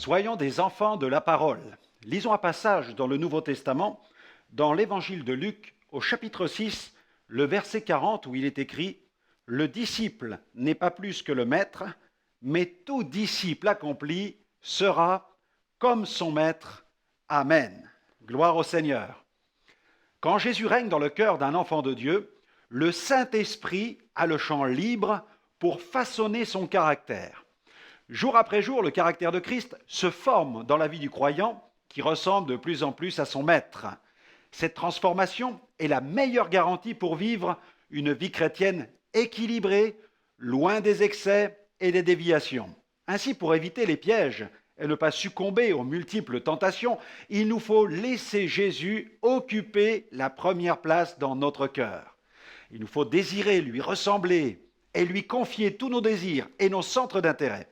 Soyons des enfants de la parole. Lisons un passage dans le Nouveau Testament, dans l'Évangile de Luc, au chapitre 6, le verset 40, où il est écrit « Le disciple n'est pas plus que le maître, mais tout disciple accompli sera comme son maître. Amen. » Gloire au Seigneur. Quand Jésus règne dans le cœur d'un enfant de Dieu, le Saint-Esprit a le champ libre pour façonner son caractère. Jour après jour, le caractère de Christ se forme dans la vie du croyant qui ressemble de plus en plus à son maître. Cette transformation est la meilleure garantie pour vivre une vie chrétienne équilibrée, loin des excès et des déviations. Ainsi, pour éviter les pièges et ne pas succomber aux multiples tentations, il nous faut laisser Jésus occuper la première place dans notre cœur. Il nous faut désirer lui ressembler et lui confier tous nos désirs et nos centres d'intérêt.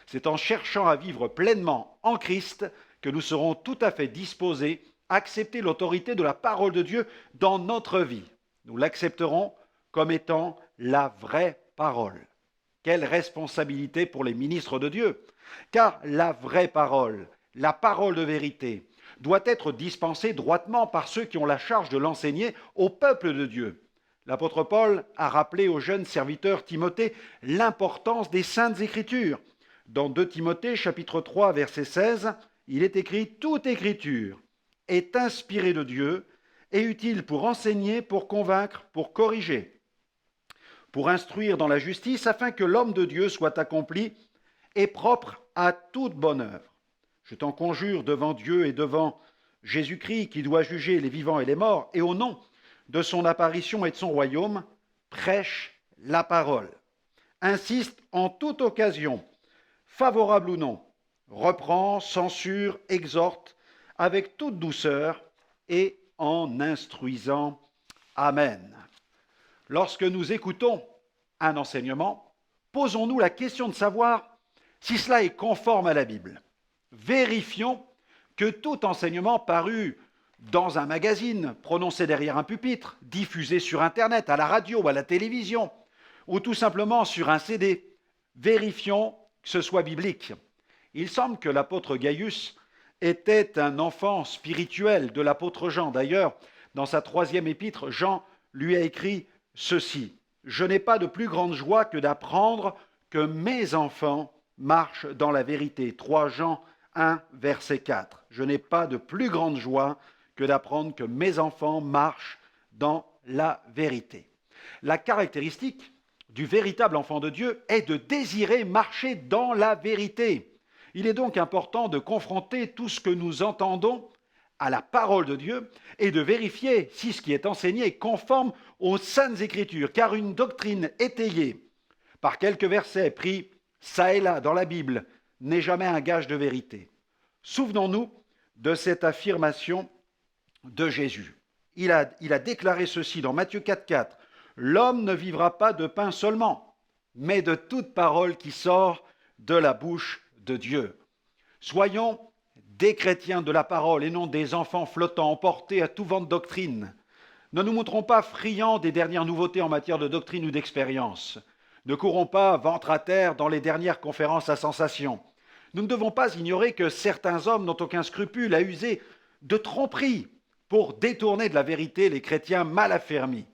C'est en cherchant à vivre pleinement en Christ que nous serons tout à fait disposés à accepter l'autorité de la parole de Dieu dans notre vie. Nous l'accepterons comme étant la vraie parole. Quelle responsabilité pour les ministres de Dieu! Car la vraie parole, la parole de vérité, doit être dispensée droitement par ceux qui ont la charge de l'enseigner au peuple de Dieu. L'apôtre Paul a rappelé au jeune serviteur Timothée l'importance des saintes Écritures. Dans 2 Timothée, chapitre 3, verset 16, il est écrit « Toute écriture est inspirée de Dieu et utile pour enseigner, pour convaincre, pour corriger, pour instruire dans la justice, afin que l'homme de Dieu soit accompli et propre à toute bonne œuvre. Je t'en conjure devant Dieu et devant Jésus-Christ, qui doit juger les vivants et les morts, et au nom de son apparition et de son royaume, prêche la parole. Insiste en toute occasion, favorable ou non, reprend, censure, exhorte, avec toute douceur et en instruisant. Amen. Lorsque nous écoutons un enseignement, posons-nous la question de savoir si cela est conforme à la Bible. Vérifions que tout enseignement paru dans un magazine, prononcé derrière un pupitre, diffusé sur Internet, à la radio, à la télévision, ou tout simplement sur un CD, vérifions que ce soit biblique. Il semble que l'apôtre Gaius était un enfant spirituel de l'apôtre Jean. D'ailleurs, dans sa 3e épître, Jean lui a écrit ceci: « Je n'ai pas de plus grande joie que d'apprendre que mes enfants marchent dans la vérité. » 3 Jean 1, verset 4. « Je n'ai pas de plus grande joie que d'apprendre que mes enfants marchent dans la vérité. » La caractéristique du véritable enfant de Dieu est de désirer marcher dans la vérité. Il est donc important de confronter tout ce que nous entendons à la parole de Dieu et de vérifier si ce qui est enseigné est conforme aux saintes Écritures, car une doctrine étayée par quelques versets pris ça et là dans la Bible n'est jamais un gage de vérité. Souvenons-nous de cette affirmation de Jésus. Il a déclaré ceci dans Matthieu 4,4. « L'homme ne vivra pas de pain seulement, mais de toute parole qui sort de la bouche de Dieu. » Soyons des chrétiens de la parole et non des enfants flottants emportés à tout vent de doctrine. Ne nous montrons pas friands des dernières nouveautés en matière de doctrine ou d'expérience. Ne courons pas ventre à terre dans les dernières conférences à sensation. Nous ne devons pas ignorer que certains hommes n'ont aucun scrupule à user de tromperie pour détourner de la vérité les chrétiens mal affermis.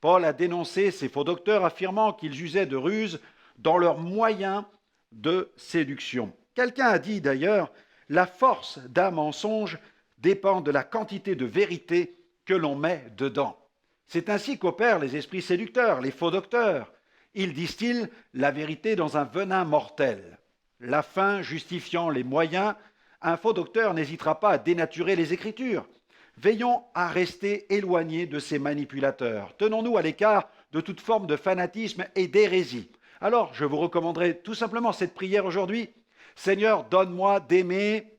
Paul a dénoncé ces faux docteurs affirmant qu'ils usaient de ruses dans leurs moyens de séduction. Quelqu'un a dit d'ailleurs « La force d'un mensonge dépend de la quantité de vérité que l'on met dedans. » C'est ainsi qu'opèrent les esprits séducteurs, les faux docteurs. Ils distillent la vérité dans un venin mortel. La fin justifiant les moyens, un faux docteur n'hésitera pas à dénaturer les Écritures. Veillons à rester éloignés de ces manipulateurs. Tenons-nous à l'écart de toute forme de fanatisme et d'hérésie. Alors, je vous recommanderai tout simplement cette prière aujourd'hui. Seigneur, donne-moi d'aimer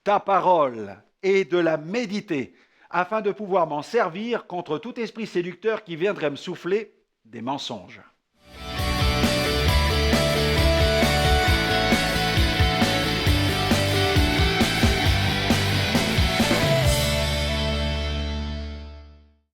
ta parole et de la méditer, afin de pouvoir m'en servir contre tout esprit séducteur qui viendrait me souffler des mensonges.